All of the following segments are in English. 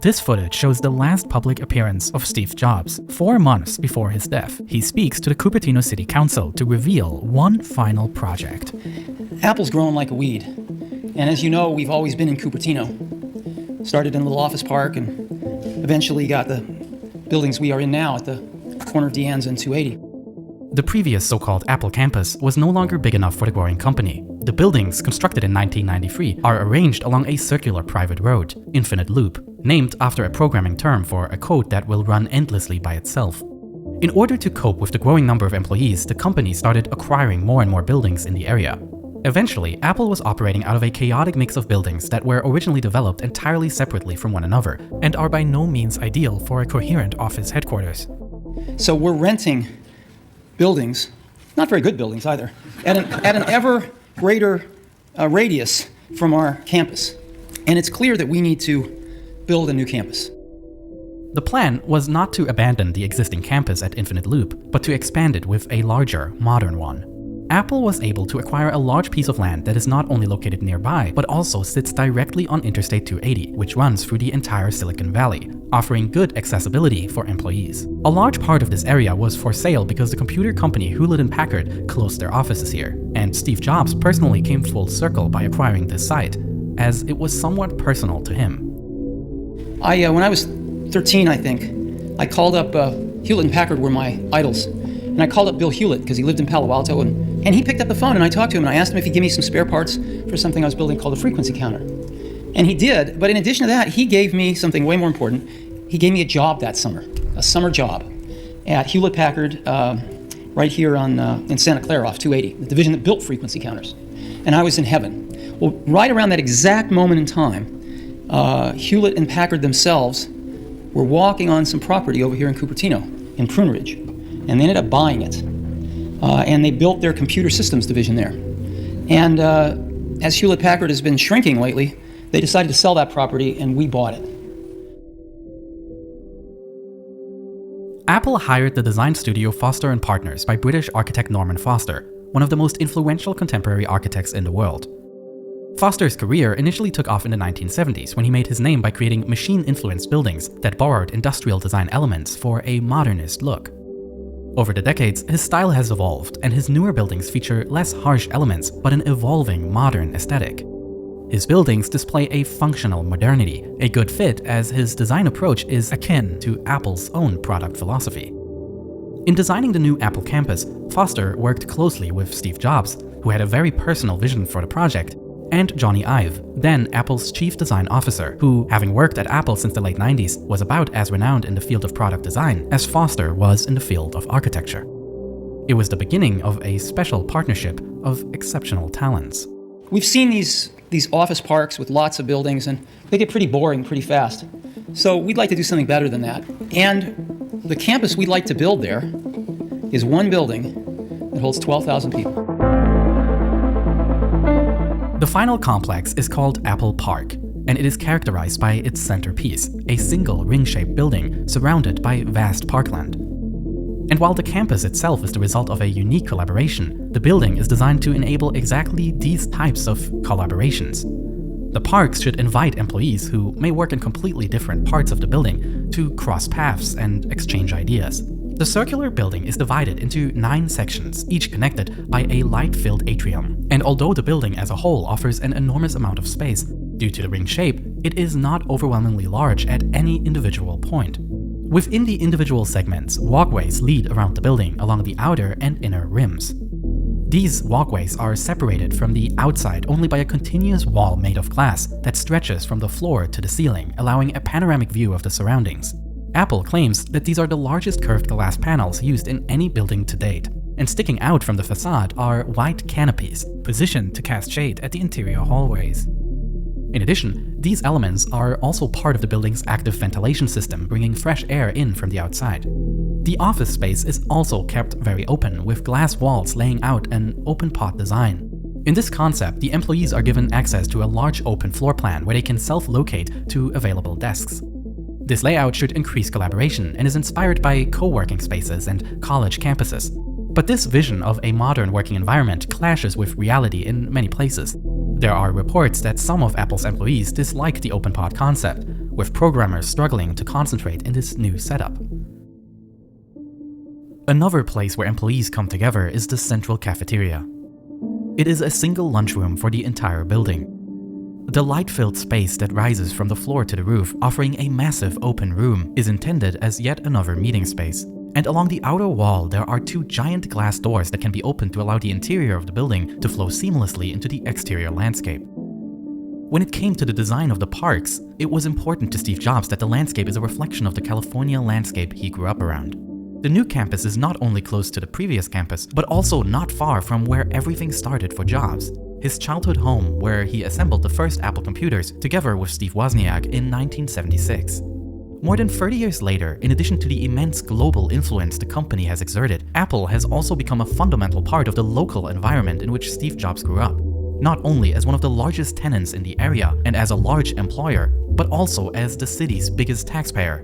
This footage shows the last public appearance of Steve Jobs, 4 months before his death. He speaks to the Cupertino City Council to reveal one final project. Apple's growing like a weed. And as you know, we've always been in Cupertino. Started in a little office park and eventually got the buildings we are in now at the corner of De Anza and 280. The previous so-called Apple campus was no longer big enough for the growing company. The buildings, constructed in 1993, are arranged along a circular private road, Infinite Loop, named after a programming term for a code that will run endlessly by itself. In order to cope with the growing number of employees, the company started acquiring more and more buildings in the area. Eventually, Apple was operating out of a chaotic mix of buildings that were originally developed entirely separately from one another, and are by no means ideal for a coherent office headquarters. So we're renting buildings, not very good buildings either, at an ever greater radius from our campus. And it's clear that we need to build a new campus. The plan was not to abandon the existing campus at Infinite Loop, but to expand it with a larger, modern one. Apple was able to acquire a large piece of land that is not only located nearby, but also sits directly on Interstate 280, which runs through the entire Silicon Valley, offering good accessibility for employees. A large part of this area was for sale because the computer company Hewlett-Packard closed their offices here, and Steve Jobs personally came full circle by acquiring this site, as it was somewhat personal to him. When I was 13, I think, I called up Hewlett-Packard were my idols. And I called up Bill Hewlett because he lived in Palo Alto, and he picked up the phone and I talked to him and I asked him if he'd give me some spare parts for something I was building called a frequency counter. And he did, but in addition to that, he gave me something way more important. He gave me a job that summer, a summer job at Hewlett-Packard right here in Santa Clara off 280, the division that built frequency counters. And I was in heaven. Well, right around that exact moment in time, Hewlett and Packard themselves were walking on some property over here in Cupertino, in Prune Ridge. And they ended up buying it. And they built their computer systems division there. And as Hewlett-Packard has been shrinking lately, they decided to sell that property and we bought it. Apple hired the design studio Foster & Partners by British architect Norman Foster, one of the most influential contemporary architects in the world. Foster's career initially took off in the 1970s when he made his name by creating machine-influenced buildings that borrowed industrial design elements for a modernist look. Over the decades, his style has evolved, and his newer buildings feature less harsh elements but an evolving modern aesthetic. His buildings display a functional modernity, a good fit as his design approach is akin to Apple's own product philosophy. In designing the new Apple campus, Foster worked closely with Steve Jobs, who had a very personal vision for the project, and Jony Ive, then Apple's chief design officer, who, having worked at Apple since the late 90s, was about as renowned in the field of product design as Foster was in the field of architecture. It was the beginning of a special partnership of exceptional talents. We've seen these office parks with lots of buildings, and they get pretty boring pretty fast. So we'd like to do something better than that. And the campus we'd like to build there is one building that holds 12,000 people. The final complex is called Apple Park, and it is characterized by its centerpiece, a single ring-shaped building surrounded by vast parkland. And while the campus itself is the result of a unique collaboration, the building is designed to enable exactly these types of collaborations. The parks should invite employees who may work in completely different parts of the building to cross paths and exchange ideas. The circular building is divided into 9 sections, each connected by a light-filled atrium. And although the building as a whole offers an enormous amount of space, due to the ring shape, it is not overwhelmingly large at any individual point. Within the individual segments, walkways lead around the building along the outer and inner rims. These walkways are separated from the outside only by a continuous wall made of glass that stretches from the floor to the ceiling, allowing a panoramic view of the surroundings. Apple claims that these are the largest curved glass panels used in any building to date, and sticking out from the facade are white canopies, positioned to cast shade at the interior hallways. In addition, these elements are also part of the building's active ventilation system, bringing fresh air in from the outside. The office space is also kept very open, with glass walls laying out an open pot design. In this concept, the employees are given access to a large open floor plan where they can self-locate to available desks. This layout should increase collaboration and is inspired by co-working spaces and college campuses. But this vision of a modern working environment clashes with reality in many places. There are reports that some of Apple's employees dislike the open pod concept, with programmers struggling to concentrate in this new setup. Another place where employees come together is the central cafeteria. It is a single lunchroom for the entire building. The light-filled space that rises from the floor to the roof, offering a massive open room, is intended as yet another meeting space. And along the outer wall, there are two giant glass doors that can be opened to allow the interior of the building to flow seamlessly into the exterior landscape. When it came to the design of the parks, it was important to Steve Jobs that the landscape is a reflection of the California landscape he grew up around. The new campus is not only close to the previous campus, but also not far from where everything started for Jobs, his childhood home where he assembled the first Apple computers together with Steve Wozniak in 1976. More than 30 years later, in addition to the immense global influence the company has exerted, Apple has also become a fundamental part of the local environment in which Steve Jobs grew up. Not only as one of the largest tenants in the area and as a large employer, but also as the city's biggest taxpayer.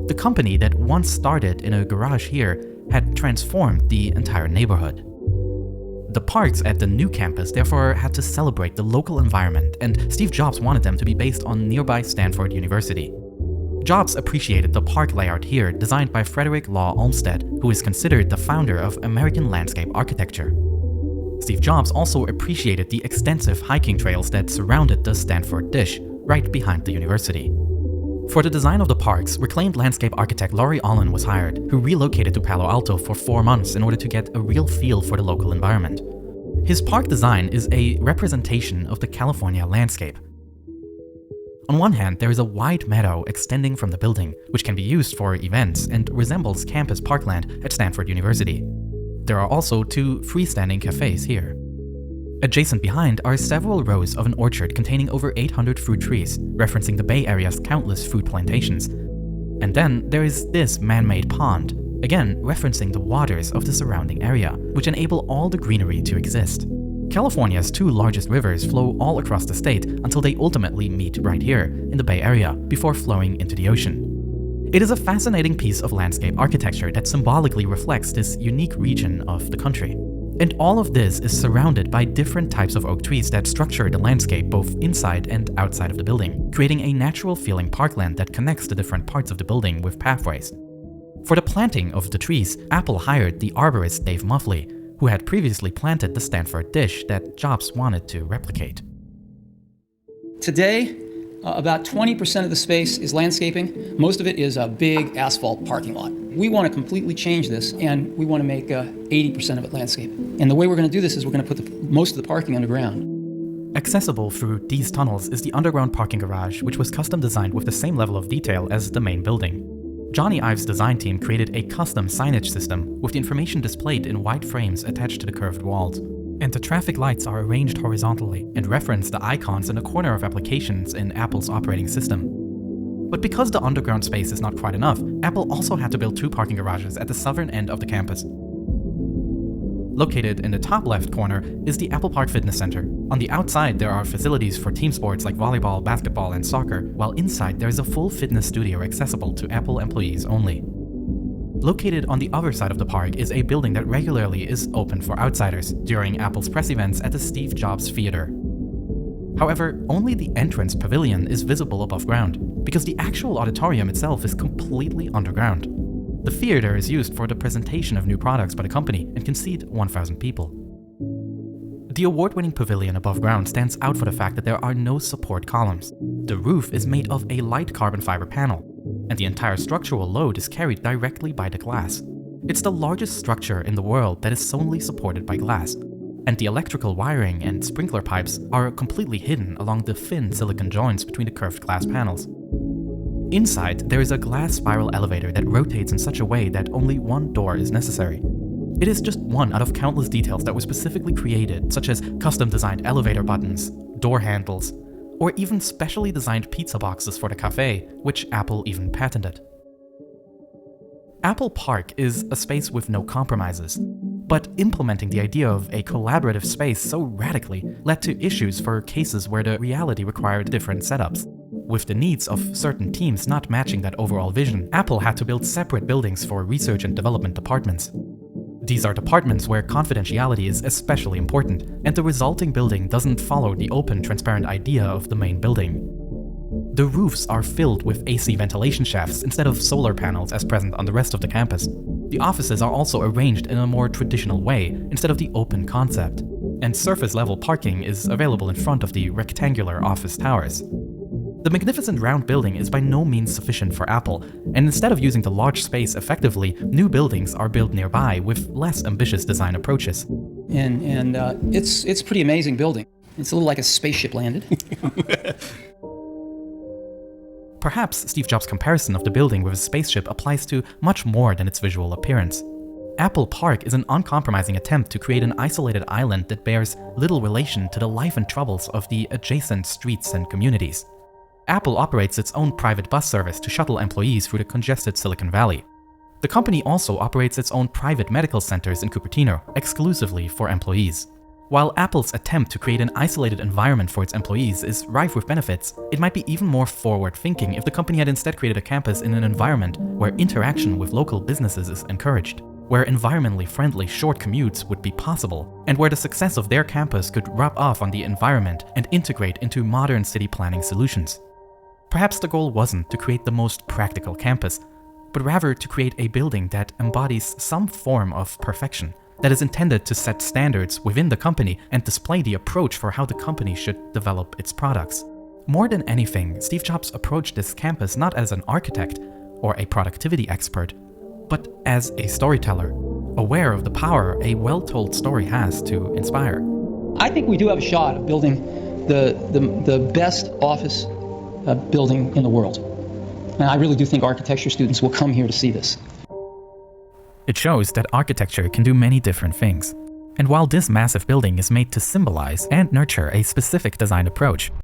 The company that once started in a garage here had transformed the entire neighborhood. The parks at the new campus therefore had to celebrate the local environment, and Steve Jobs wanted them to be based on nearby Stanford University. Jobs appreciated the park layout here, designed by Frederick Law Olmsted, who is considered the founder of American landscape architecture. Steve Jobs also appreciated the extensive hiking trails that surrounded the Stanford Dish, right behind the university. For the design of the parks, reclaimed landscape architect Laurie Allen was hired, who relocated to Palo Alto for 4 months in order to get a real feel for the local environment. His park design is a representation of the California landscape. On one hand, there is a wide meadow extending from the building, which can be used for events and resembles campus parkland at Stanford University. There are also 2 freestanding cafes here. Adjacent behind are several rows of an orchard containing over 800 fruit trees, referencing the Bay Area's countless fruit plantations. And then there is this man-made pond, again referencing the waters of the surrounding area, which enable all the greenery to exist. California's 2 largest rivers flow all across the state until they ultimately meet right here in the Bay Area before flowing into the ocean. It is a fascinating piece of landscape architecture that symbolically reflects this unique region of the country. And all of this is surrounded by different types of oak trees that structure the landscape both inside and outside of the building, creating a natural-feeling parkland that connects the different parts of the building with pathways. For the planting of the trees, Apple hired the arborist Dave Muffley, who had previously planted the Stanford Dish that Jobs wanted to replicate. Today, about 20% of the space is landscaping. Most of it is a big asphalt parking lot. We want to completely change this, and we want to make 80% of it landscape. And the way we're going to do this is we're going to put most of the parking underground. Accessible through these tunnels is the underground parking garage, which was custom designed with the same level of detail as the main building. Johnny Ive's design team created a custom signage system with the information displayed in white frames attached to the curved walls. And the traffic lights are arranged horizontally and reference the icons in the corner of applications in Apple's operating system. But because the underground space is not quite enough, Apple also had to build 2 parking garages at the southern end of the campus. Located in the top left corner is the Apple Park Fitness Center. On the outside, there are facilities for team sports like volleyball, basketball, and soccer, while inside there is a full fitness studio accessible to Apple employees only. Located on the other side of the park is a building that regularly is open for outsiders during Apple's press events at the Steve Jobs Theater. However, only the entrance pavilion is visible above ground, because the actual auditorium itself is completely underground. The theater is used for the presentation of new products by the company and can seat 1,000 people. The award-winning pavilion above ground stands out for the fact that there are no support columns. The roof is made of a light carbon fiber panel, and the entire structural load is carried directly by the glass. It's the largest structure in the world that is solely supported by glass, and the electrical wiring and sprinkler pipes are completely hidden along the thin silicon joints between the curved glass panels. Inside, there is a glass spiral elevator that rotates in such a way that only one door is necessary. It is just one out of countless details that were specifically created, such as custom-designed elevator buttons, door handles, or even specially designed pizza boxes for the cafe, which Apple even patented. Apple Park is a space with no compromises, but implementing the idea of a collaborative space so radically led to issues for cases where the reality required different setups. With the needs of certain teams not matching that overall vision, Apple had to build separate buildings for research and development departments. These are departments where confidentiality is especially important, and the resulting building doesn't follow the open, transparent idea of the main building. The roofs are filled with AC ventilation shafts instead of solar panels as present on the rest of the campus. The offices are also arranged in a more traditional way instead of the open concept. And surface-level parking is available in front of the rectangular office towers. The magnificent round building is by no means sufficient for Apple, and instead of using the large space effectively, new buildings are built nearby with less ambitious design approaches. And it's a pretty amazing building. It's a little like a spaceship landed. Perhaps Steve Jobs' comparison of the building with a spaceship applies to much more than its visual appearance. Apple Park is an uncompromising attempt to create an isolated island that bears little relation to the life and troubles of the adjacent streets and communities. Apple operates its own private bus service to shuttle employees through the congested Silicon Valley. The company also operates its own private medical centers in Cupertino, exclusively for employees. While Apple's attempt to create an isolated environment for its employees is rife with benefits, it might be even more forward-thinking if the company had instead created a campus in an environment where interaction with local businesses is encouraged, where environmentally friendly short commutes would be possible, and where the success of their campus could rub off on the environment and integrate into modern city planning solutions. Perhaps the goal wasn't to create the most practical campus, but rather to create a building that embodies some form of perfection, that is intended to set standards within the company and display the approach for how the company should develop its products. More than anything, Steve Jobs approached this campus not as an architect or a productivity expert, but as a storyteller, aware of the power a well-told story has to inspire. I think we do have a shot of building the best office building in the world. And I really do think architecture students will come here to see this. It shows that architecture can do many different things. And while this massive building is made to symbolize and nurture a specific design approach,